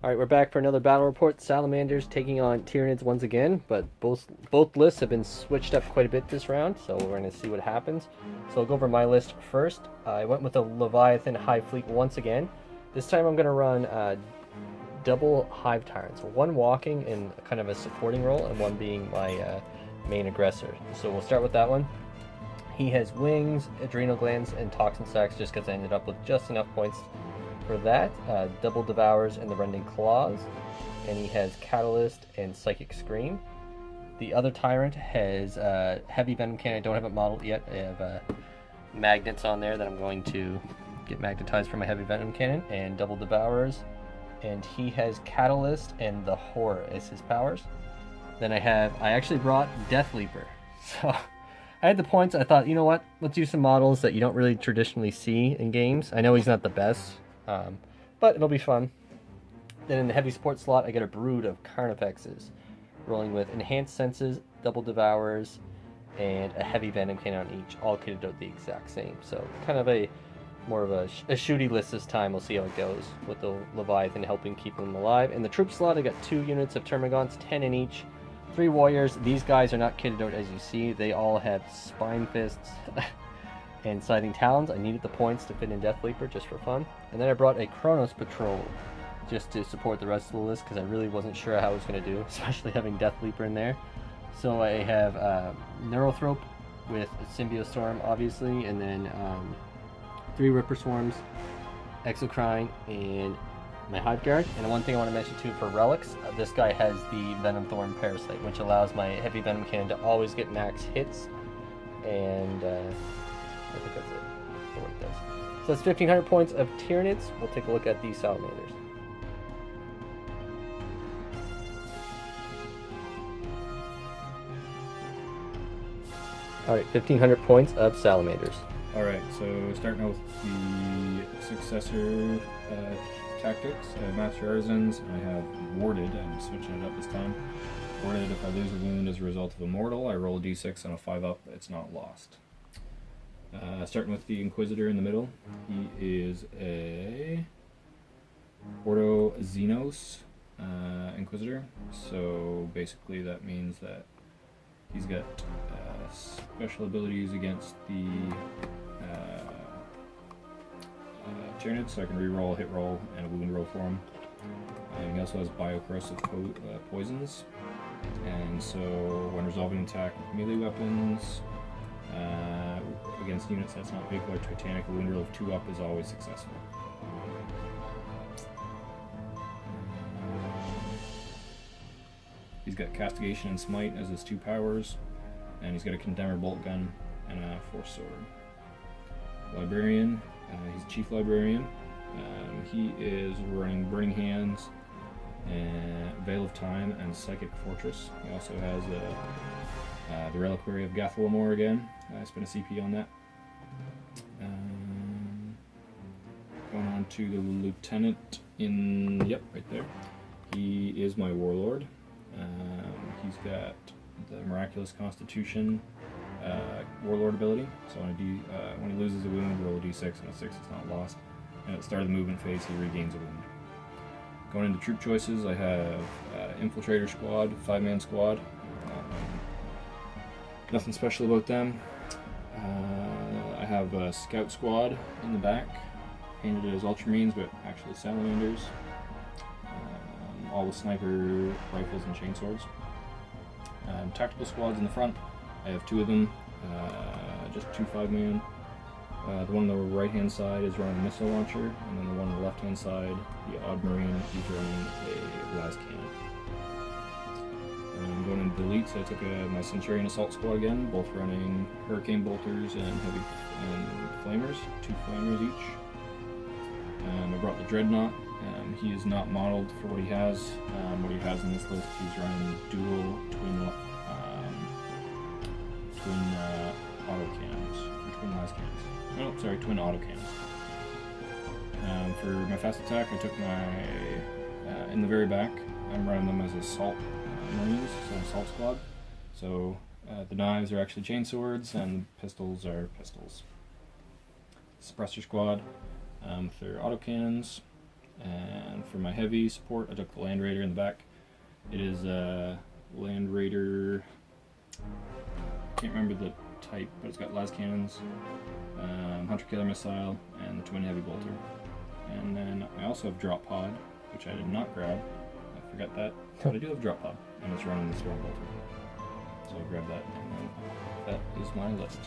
Alright, we're back for another battle report. Salamanders taking on Tyranids once again, but both lists have been switched up quite a bit this round, so we're going to see what happens. So I'll go over my list first. I went with a Leviathan Hive Fleet once again. This time I'm going to run double Hive Tyrants, so one walking in kind of a supporting role, and one being my main aggressor. So we'll start with that one. He has wings, adrenal glands, and toxin sacs, just because I ended up with just enough points for that. Double devours and the rending claws, and he has catalyst and psychic scream. The other tyrant has heavy venom cannon. I don't have it modeled yet. I have magnets on there that I'm going to get magnetized for my heavy venom cannon, and double devours, and he has catalyst and the horror as his powers. Then I actually brought Deathleaper, so I had the points. I thought, you know what, let's use some models that you don't really traditionally see in games. I know he's not the best, but it'll be fun. Then in the heavy support slot, I get a brood of Carnifexes, rolling with enhanced senses, double devours, and a heavy venom cannon on each, all kitted out the exact same. So kind of a more of a shooty list this time. We'll see how it goes with the Leviathan helping keep them alive. In the troop slot, I got 2 units of Termagants, 10 in each. 3 warriors. These guys are not kitted out as you see. They all have spine fists and Scything Talons. I needed the points to fit in Deathleaper just for fun. And then I brought a Kronos Patrol just to support the rest of the list, because I really wasn't sure how I was going to do, especially having Deathleaper in there. So I have Neurothrope with Symbiostorm, obviously, and then 3 Ripper Swarms, Exocrine, and my Hive Guard. And one thing I want to mention too for relics, this guy has the Venomthorne Parasite, which allows my heavy venom cannon to always get max hits, and I think that's it for what it does. So that's 1,500 points of Tyranids. We'll take a look at these Salamanders. Alright, 1,500 points of Salamanders. Alright, so starting out with the successor tactics, Master Artisans, I have Warded. I'm switching it up this time. Warded, if I lose a wound as a result of a mortal, I roll a d6 on a 5-up, it's not lost. Starting with the Inquisitor in the middle, he is a Ordo Xenos Inquisitor, so basically that means that he's got special abilities against the Tyranids, so I can reroll, hit roll, and a wound roll for him. He also has biocorrosive poisons, and so when resolving an attack with melee weapons against units that's not big or Titanic, a wound roll of 2-up is always successful. He's got Castigation and Smite as his 2 powers, and he's got a Condemner Bolt Gun and a Force Sword. Librarian, he's Chief Librarian. He is running Burning Hands, and Veil of Time, and Psychic Fortress. He also has the Reliquary of Gathalamor again. I spent a CP on that. Going on to the Lieutenant right there. He is my Warlord. He's got the Miraculous Constitution Warlord ability, so when he loses a wound, roll a d6, and a 6 is not lost. And at the start of the movement phase, he regains a wound. Going into troop choices, I have Infiltrator Squad, 5-man squad. Nothing special about them. I have a Scout Squad in the back, painted as Ultramarines, but actually Salamanders. All with sniper rifles and chainswords. Tactical squads in the front, I have 2 of them, just 2 5-man. The one on the right hand side is running a missile launcher, and then the one on the left hand side, the Odd Marine, he's running a las cannon. Going into deletes, I took my Centurion Assault Squad again, both running Hurricane Bolters and heavy Flamers, 2 Flamers each. I brought the Dreadnought. He is not modeled for what he has. What he has in this list, he's running dual twin autocannons, or twin las cannons. Oh, sorry, twin autocannons. For my fast attack, I took my in the very back. I'm running them as assault marines, so assault squad. So the knives are actually chainswords, and the pistols are pistols. Suppressor squad for autocannons. And for my heavy support, I took the Land Raider in the back. It is a Land Raider, can't remember the type, but it's got las cannons, Hunter Killer Missile, and the Twin Heavy Bolter. And then I also have Drop Pod, which I did not grab. I forgot that, but I do have Drop Pod, and it's running the Storm Bolter. So I'll grab that, and then that is my list.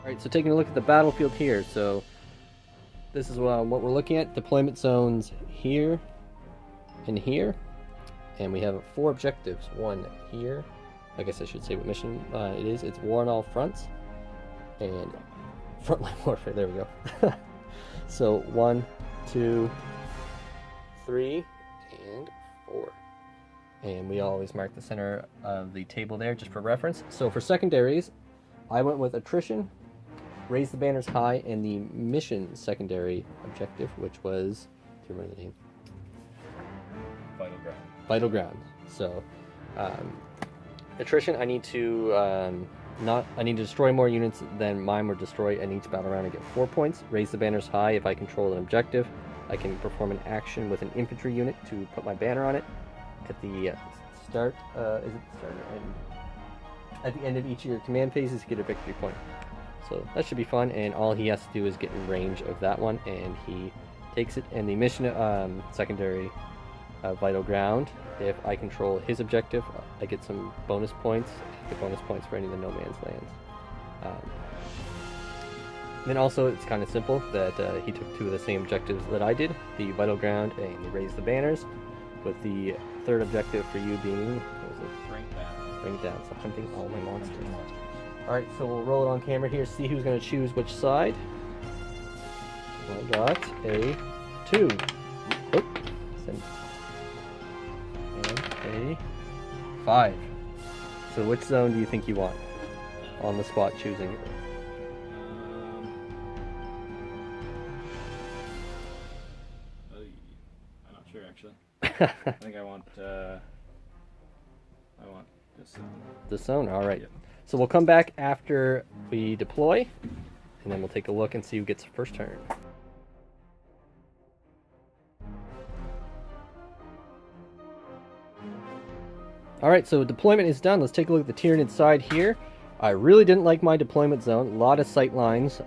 Alright, so taking a look at the battlefield here, so this is what we're looking at. Deployment zones here and here, and we have 4 objectives. One here, I guess I should say what mission it is. It's War on All Fronts, and Frontline Warfare, there we go. So 1, 2, 3, and 4. And we always mark the center of the table there just for reference. So for secondaries, I went with Attrition, Raise the Banners High, and the mission secondary objective, which was, do you remember the name? Vital Ground. Vital Ground. So, Attrition, I need to I need to destroy more units than mine were destroyed in each battle round. I get 4 points. Raise the Banners High. If I control an objective, I can perform an action with an infantry unit to put my banner on it. At the start, is it the start or end? At the end of each of your command phases, you get a victory point. So that should be fun, and all he has to do is get in range of that one, and he takes it. And the mission secondary Vital Ground, if I control his objective, I get some bonus points. I get bonus points for any of the no man's lands. Then also, it's kind of simple that he took 2 of the same objectives that I did, the Vital Ground and the Raise the Banners, with the 3rd objective for you being, what was it? Bring it down, so hunting all my monsters. Alright, so we'll roll it on camera here, see who's going to choose which side. I got a 2. Oh, and a 5. So which zone do you think you want? On the spot choosing. I'm not sure actually. I think I want this zone. This zone? Alright. Yep. So we'll come back after we deploy, and then we'll take a look and see who gets the first turn. Alright, so deployment is done. Let's take a look at the Tyranid side here. I really didn't like my deployment zone. A lot of sight lines,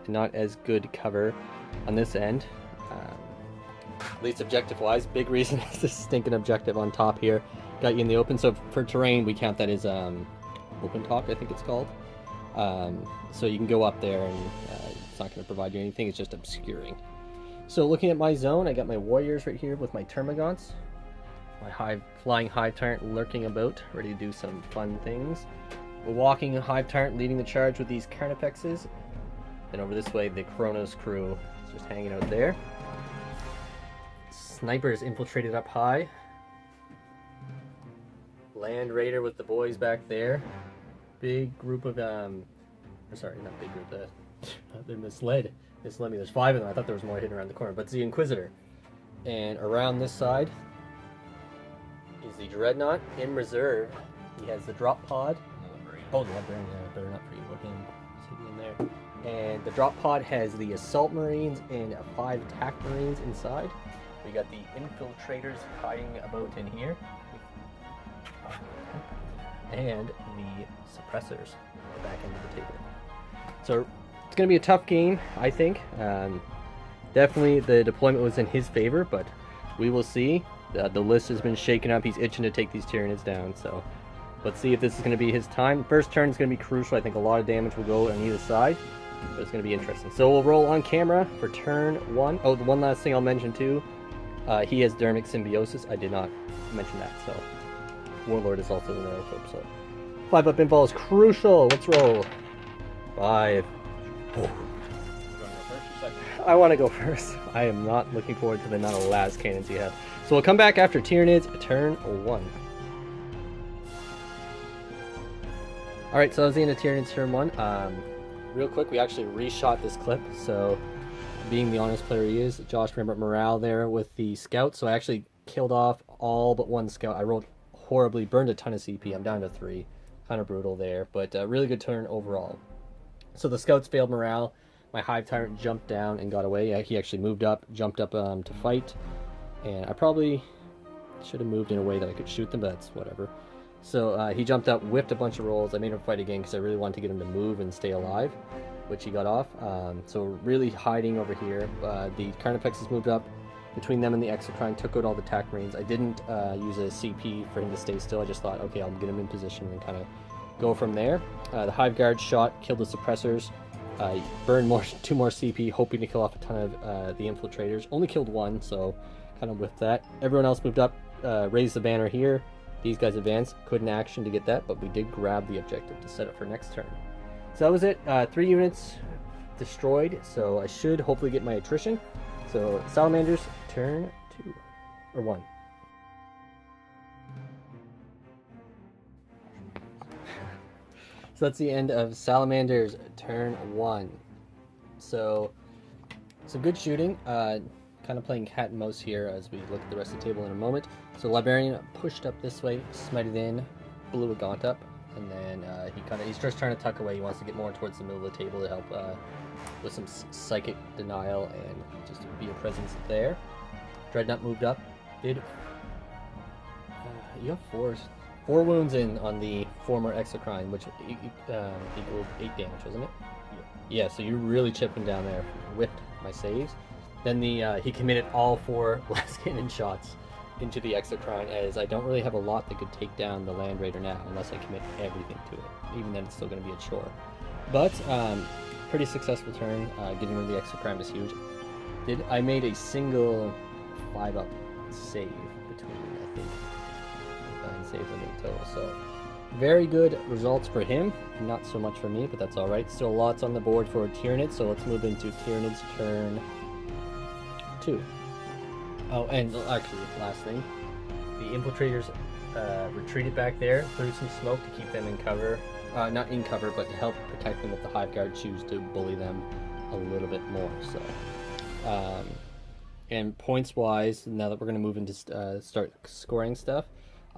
not as good cover on this end. At least objective-wise. Big reason is this stinking objective on top here. Got you in the open, so for terrain, we count that as open talk, I think it's called. So you can go up there and it's not going to provide you anything, it's just obscuring. So looking at my zone, I got my warriors right here with my Termagants. My flying Hive Tyrant lurking about, ready to do some fun things. A walking Hive Tyrant leading the charge with these Carnifexes. And over this way, the Kronos crew is just hanging out there. Snipers infiltrated up high. Land Raider with the boys back there. Big group of, sorry, not big group, they're misled me. There's 5 of them. I thought there was more hidden around the corner, but it's the Inquisitor. And around this side is the Dreadnought in reserve. He has the Drop Pod. Oh, the Librarian, better not for you. Okay, sitting in there. And the Drop Pod has the Assault Marines and 5 Attack Marines inside. We got the Infiltrators hiding about in here. And the Suppressors at the back end of the table. So it's going to be a tough game, I think. Definitely the deployment was in his favor, but we will see. The list has been shaken up. He's itching to take these Tyranids down, so let's see if this is going to be his time. First turn is going to be crucial. I think a lot of damage will go on either side, but it's going to be interesting. So we'll roll on camera for turn 1. Oh, the one last thing I'll mention too, he has Dermic Symbiosis. I did not mention that, so Warlord is also in there, so 5-up invul is crucial. Let's roll. 5. Oh. I want to go first. I am not looking forward to the amount of las cannons you have. So we'll come back after Tyranids turn 1. Alright, so that was the end of Tyranids turn 1. Real quick, we actually reshot this clip, so being the honest player he is, Josh remembered morale there with the scout, so I actually killed off all but 1 scout. I rolled horribly, burned a ton of CP. I'm down to 3. kind of brutal there, but really good turn overall. So the scouts failed morale. My Hive Tyrant jumped down and got away. He actually moved up, jumped up to fight, and I probably should have moved in a way that I could shoot them, but that's whatever. So he jumped up, whipped a bunch of rolls. I made him fight again because I really wanted to get him to move and stay alive, which he got off. So really hiding over here. The Carnifexes moved up. Between them and the Exocrine, took out all the attack marines. I didn't use a CP for him to stay still. I just thought, okay, I'll get him in position and kind of go from there. The Hive Guard shot, killed the suppressors. Burned 2 more CP, hoping to kill off a ton of the infiltrators. Only killed 1, so kind of with that. Everyone else moved up, raised the banner here. These guys advanced, couldn't action to get that, but we did grab the objective to set up for next turn. So that was it. 3 units destroyed, so I should hopefully get my attrition. So Salamanders turn 2 or 1. So that's the end of Salamanders turn 1. So some good shooting. Kind of playing cat and mouse here as we look at the rest of the table in a moment. So Librarian pushed up this way, smited in, blew a gaunt up, and then he's just trying to tuck away. He wants to get more towards the middle of the table to help with some psychic denial and just be a presence there. Dreadnought moved up. You have 4 wounds in on the former Exocrine, which equaled 8 damage, wasn't it? Yeah, so you're really chipping down there. Whipped my saves. Then he committed all 4 last cannon shots into the Exocrine, as I don't really have a lot that could take down the Land Raider now unless I commit everything to it. Even then, it's still going to be a chore. But pretty successful turn. Getting rid of the Exocrine was huge. I made a single 5-up save between, I think, 9 saves I made total. So very good results for him. Not so much for me, but that's all right. Still lots on the board for Tyranids. So let's move into Tyranids Turn 2. Oh, and actually, last thing, the infiltrators retreated back there, threw some smoke to keep them in cover. Not in cover, but to help protect them if the Hive Guard choose to bully them a little bit more. So, and points-wise, now that we're going to move into start scoring stuff,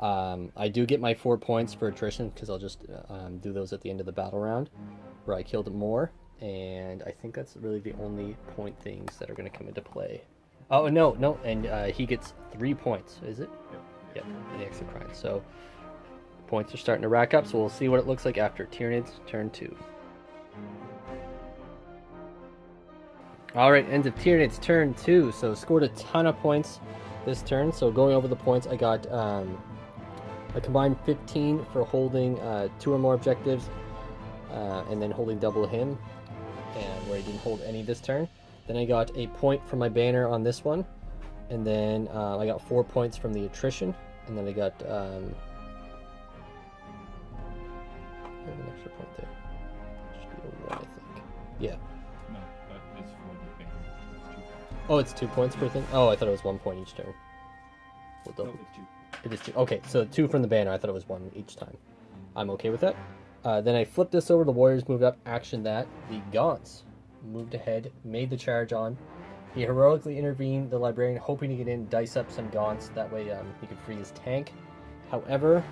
I do get my 4 points for attrition because I'll just do those at the end of the battle round, where I killed more. And I think that's really the only point things that are going to come into play. Oh, no, and he gets 3 points, is it? Yep, the Exocrine. So points are starting to rack up, so we'll see what it looks like after Tyranids Turn 2. Alright, end of Tyranids Turn 2. So scored a ton of points this turn. So going over the points, I got a combined 15 for holding 2 or more objectives, and then holding double him, and where he didn't hold any this turn. Then I got a point from my banner on this one, and then I got 4 points from the attrition, and then I got I have an extra point there. Should be a 1, I think. Yeah. No, that's for the banner. It's 2 points. Oh, it's 2 points per thing? Oh, I thought it was 1 point each turn. Well, No, it's 2. It is 2. Okay, so 2 from the banner. I thought it was 1 each time. I'm okay with that. Then I flipped this over. The Warriors moved up, actioned that. The Gaunts moved ahead, made the charge on. He heroically intervened the Librarian, hoping to get in, dice up some Gaunts. That way he could free his tank. However,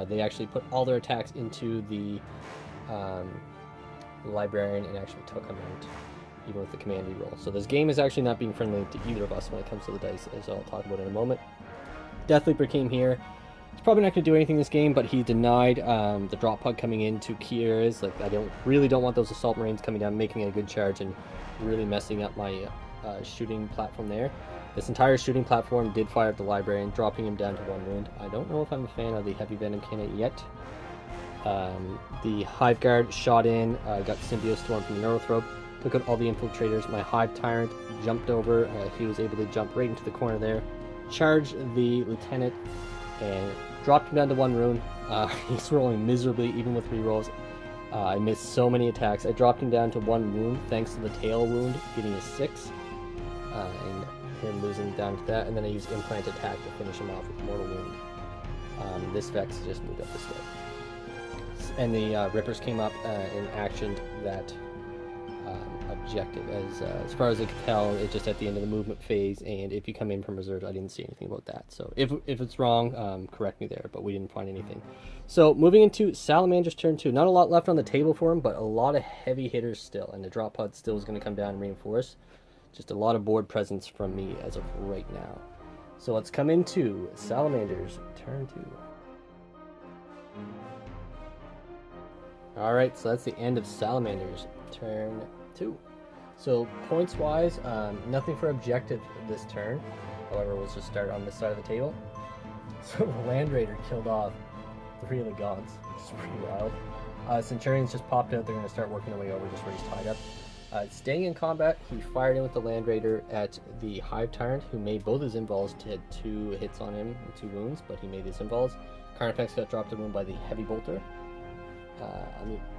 they actually put all their attacks into the Librarian and actually took him out, even with the command reroll. So this game is actually not being friendly to either of us when it comes to the dice, as I'll talk about in a moment. Deathleaper came here. He's probably not going to do anything this game, but he denied the drop pod coming into key areas. Like, I really don't want those assault marines coming down, making a good charge, and really messing up my shooting platform there. This entire shooting platform did fire at the Librarian, dropping him down to 1 wound. I don't know if I'm a fan of the heavy Venom cannon yet. The Hive Guard shot in, got Symbio Storm from the Neurothrope, took out all the infiltrators. My Hive Tyrant jumped over. He was able to jump right into the corner there, charged the Lieutenant, and dropped him down to 1 rune. He's rolling miserably, even with rerolls. I missed so many attacks. I dropped him down to 1 wound, thanks to the tail wound, getting a 6. And him losing down to that. And then I used Implant Attack to finish him off with Mortal Wound. This Vex just moved up this way. And the Rippers came up and actioned that objective. As far as I can tell, it's just at the end of the movement phase, and if you come in from reserves, I didn't see anything about that. So if it's wrong, correct me there, but we didn't find anything. So moving into Salamanders turn 2. Not a lot left on the table for him, but a lot of heavy hitters still, and the drop pod still is going to come down and reinforce. Just a lot of board presence from me as of right now. So let's come into Salamanders turn 2. Alright, so that's the end of Salamanders turn 2. So points wise, nothing for objective this turn. However, we'll just start on this side of the table. So the Land Raider killed off 3 of the Gaunts, which is pretty wild. Centurions just popped out. They're going to start working their way over just where he's tied up. Staying in combat, he fired in with the Land Raider at the Hive Tyrant, who made both his invols. Had 2 hits on him and 2 wounds, but he made his invols. Carnifex got dropped a wound by the Heavy Bolter.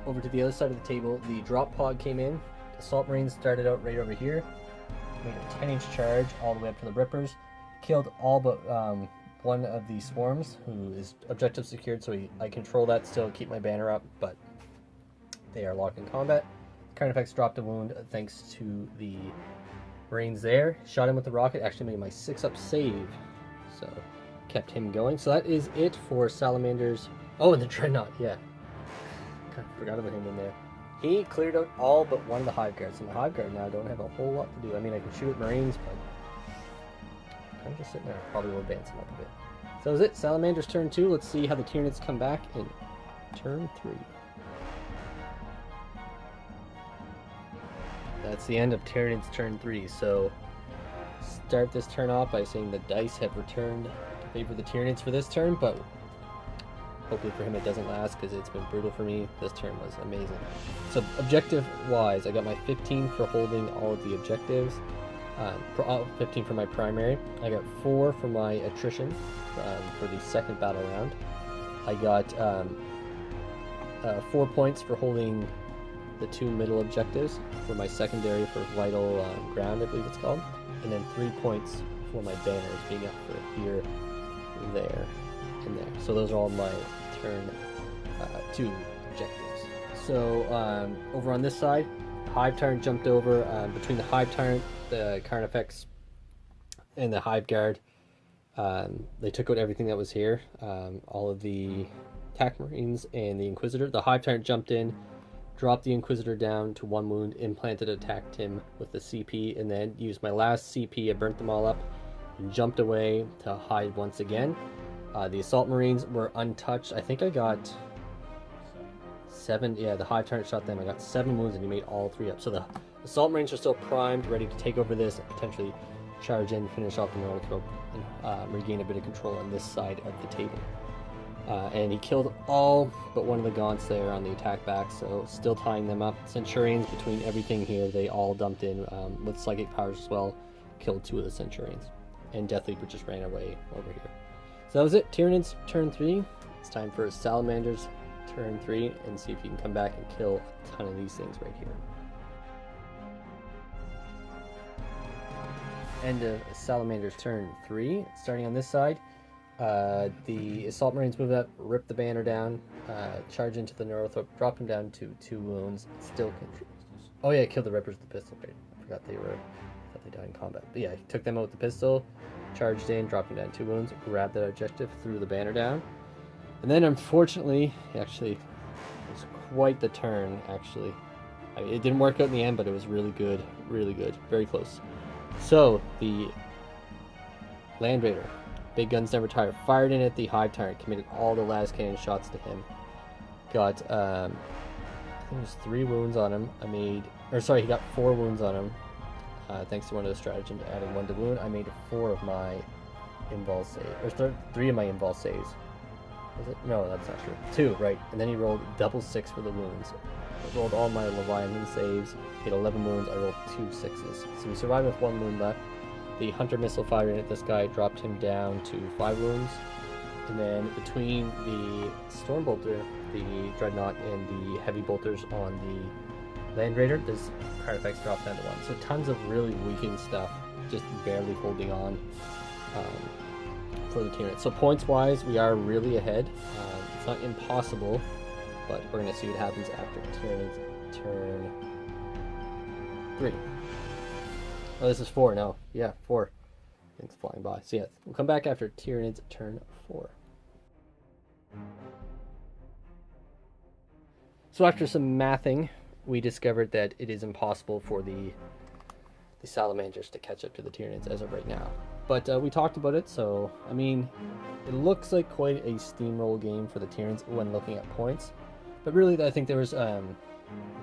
Over to the other side of the table, the drop pod came in. Assault Marines started out right over here. Made a 10-inch charge all the way up to the Rippers. Killed all but one of the Swarms, who is objective secured, so I control that still, keep my banner up, but they are locked in combat. Carnifex dropped a wound thanks to the Marines there. Shot him with the rocket, actually made my 6-up save, so kept him going. So that is it for Salamanders. Oh, and the Dreadnought, yeah. God, forgot about him in there. He cleared out all but one of the Hive Guards, and the Hive Guard now don't have a whole lot to do. I mean, I can shoot at Marines, but I'm just sitting there. Probably will advance him up a bit. So that was it. Salamanders turn 2. Let's see how the Tyranids come back in turn 3. That's the end of Tyranids turn 3. So start this turn off by saying the dice have returned to favor the Tyranids for this turn, but hopefully for him it doesn't last because it's been brutal for me. This turn was amazing. So objective wise, I got my 15 for holding all of the objectives, 15 for my primary. I got 4 for my attrition for the second battle round. I got 4 points for holding the 2 middle objectives for my secondary for vital ground, I believe it's called, and then 3 points for my banners being up for here, there, and there. So those are all my turn 2 objectives. So over on this side, Hive Tyrant jumped over. Between the Hive Tyrant, the Carnifex, and the Hive Guard, they took out everything that was here. All of the attack Marines and the Inquisitor. The Hive Tyrant jumped in, dropped the Inquisitor down to 1 wound, implanted, attacked him with the CP, and then used my last CP. I burnt them all up and jumped away to hide once again. The Assault Marines were untouched. I think I got 7. Yeah, the Hive Tyrant shot them. I got 7 wounds and he made all 3 up. So the Assault Marines are still primed, ready to take over this and potentially charge in, finish off the Northrop, and regain a bit of control on this side of the table. And he killed all but one of the Gaunts there on the attack back, so still tying them up. Centurions, between everything here, they all dumped in with psychic powers as well. Killed 2 of the Centurions. And Deathleaper just ran away over here. So that was it. Tyranids turn 3. It's time for Salamanders turn 3 and see if you can come back and kill a ton of these things right here. End of Salamanders turn 3. Starting on this side, the Assault Marines move up, rip the banner down, charge into the Northrop, drop him down to 2 wounds. Still confused. Oh yeah, killed the Rippers with the pistol. Right. I forgot they died in combat. But yeah, he took them out with the pistol, charged in, dropped him down 2 wounds, grabbed that objective, threw the banner down. And then unfortunately, actually, it was quite the turn, actually. It didn't work out in the end, but it was really good, very close. So, the Land Raider, big guns never tire, fired in at the Hive Tyrant, committed all the last cannon shots to him. Got, I think it was 3 wounds on him. He got 4 wounds on him. Thanks to one of the stratagems adding 1 to wound. I made 4 of my invul saves, or 3 of my invul saves. Was it? No, that's not true. 2, right. And then he rolled double 6 for the wounds. I rolled all my Leviathan saves. He had 11 wounds. I rolled 2 6s. So we survived with 1 wound left. The Hunter missile firing at this guy dropped him down to 5 wounds. And then between the Stormbolter, the Dreadnought, and the Heavy Bolters on the Land Raider, this Carnifex dropped down to 1. So tons of really weakened stuff, just barely holding on for the Tyranids. So points wise, we are really ahead. It's not impossible, but we're going to see what happens after Tyranids turn 3. Oh, this is 4 now. Yeah, 4. Things flying by. So yeah, we'll come back after Tyranids turn 4. So after some mathing, we discovered that it is impossible for the Salamanders to catch up to the Tyranids as of right now. But we talked about it, so I mean, it looks like quite a steamroll game for the Tyranids when looking at points. But really, I think there was,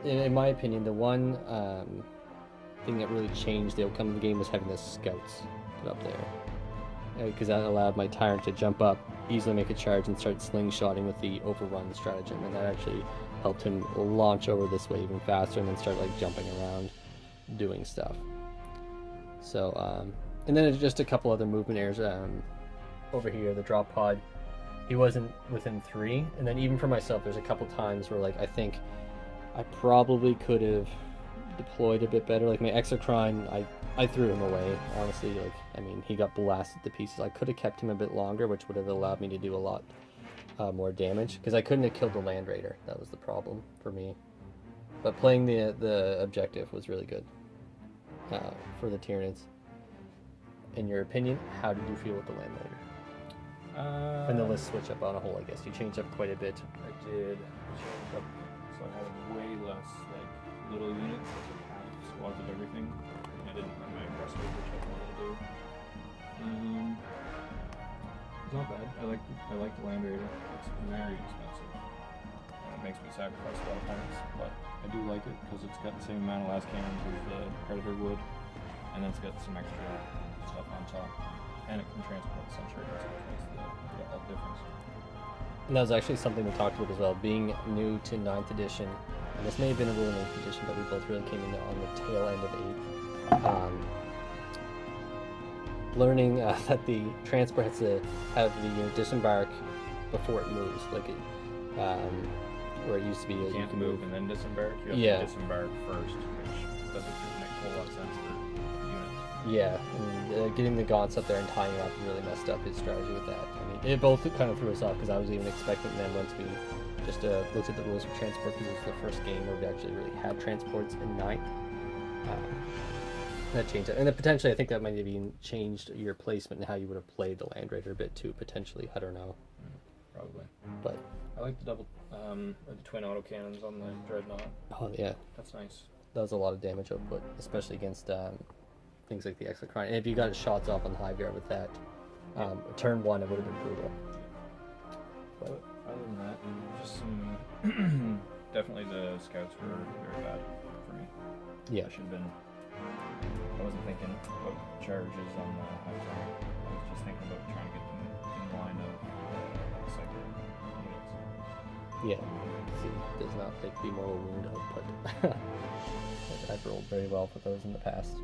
in my opinion, the one thing that really changed the outcome of the game was having the scouts put up there. Because that allowed my Tyrant to jump up, easily make a charge, and start slingshotting with the overrun stratagem. And that actually helped him launch over this way even faster and then start like jumping around, doing stuff. So, and then just a couple other movement errors. Over here, the drop pod, he wasn't within 3. And then even for myself, there's a couple times where like I think I probably could have deployed a bit better. Like my Exocrine, I threw him away, honestly. Like, I mean, he got blasted to pieces. I could have kept him a bit longer, which would have allowed me to do a lot more damage, because I couldn't have killed the Land Raider. That was the problem for me. But playing the objective was really good for the Tyranids. In your opinion, how did you feel with the Land Raider? And the list switch up on a whole, I guess. You changed up quite a bit. I did change up, so I had way less like little units, so I kind of squads of everything. I didn't have my aggressor, which I wanted to do. It's not bad. I like the Land Raider. It's very expensive. And it makes me sacrifice a lot of points, but I do like it because it's got the same amount of last cannons as the Predator would, and then it's got some extra stuff on top, and it can transport the Centurions, which makes the all difference. And that was actually something we talked about as well, being new to 9th edition. And this may have been a rule in 8th edition, but we both really came in on the tail end of 8th. Learning that the transport has to have the unit disembark before it moves, like it, where it used to be. You can't move and then disembark. You have to disembark first, which doesn't make a whole lot of sense for units. Yeah, and getting the gaunts up there and tying it up really messed up his strategy with that. I mean, it both kind of threw us off, because I was even expecting them once we just looked at the rules of transport, because it was the first game where we actually really had transports in 9th. That changed it. And then potentially I think that might have even changed your placement and how you would have played the Land Raider a bit too, potentially. I don't know. Probably. But I like the double, or the twin autocannons on the Dreadnought. Oh yeah. That's nice. That was a lot of damage output, especially against things like the Exocrine. And if you got shots off on the Hive Yard with that, turn 1, it would have been brutal. But other than that, just some... definitely the scouts were very bad for me. Yeah. I wasn't thinking about charges on the Hive Tower. I was just thinking about trying to get them in line of cyber units. Yeah. See, does not like the mortal wound output. I've rolled very well for those in the past.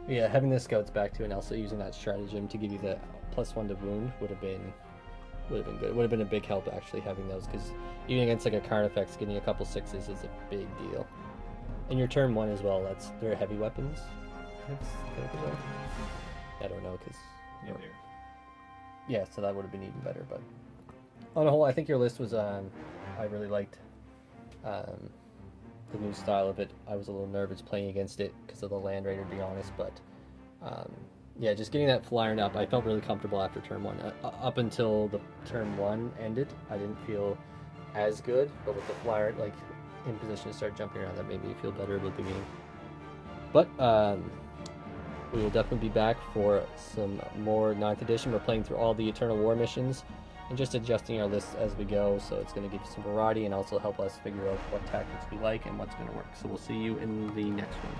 Yeah, having the scouts back to, and also using that stratagem to give you the +1 to wound would have been good. It would have been a big help actually having those, because even against like a Carnifex, getting a couple 6s is a big deal. And your turn 1 as well. They're heavy weapons. I don't know, because yeah, so that would have been even better. But on a whole, I think your list was I really liked the new style of it. I was a little nervous playing against it because of the Land Raider, to be honest, but yeah, just getting that flyer up, I felt really comfortable after turn 1. Up until the turn 1 ended, I didn't feel as good, but with the flyer like in position to start jumping around, that made me feel better about the game. But we will definitely be back for some more 9th edition. We're playing through all the Eternal War missions and just adjusting our lists as we go, so it's going to give you some variety and also help us figure out what tactics we like and what's going to work. So we'll see you in the next one.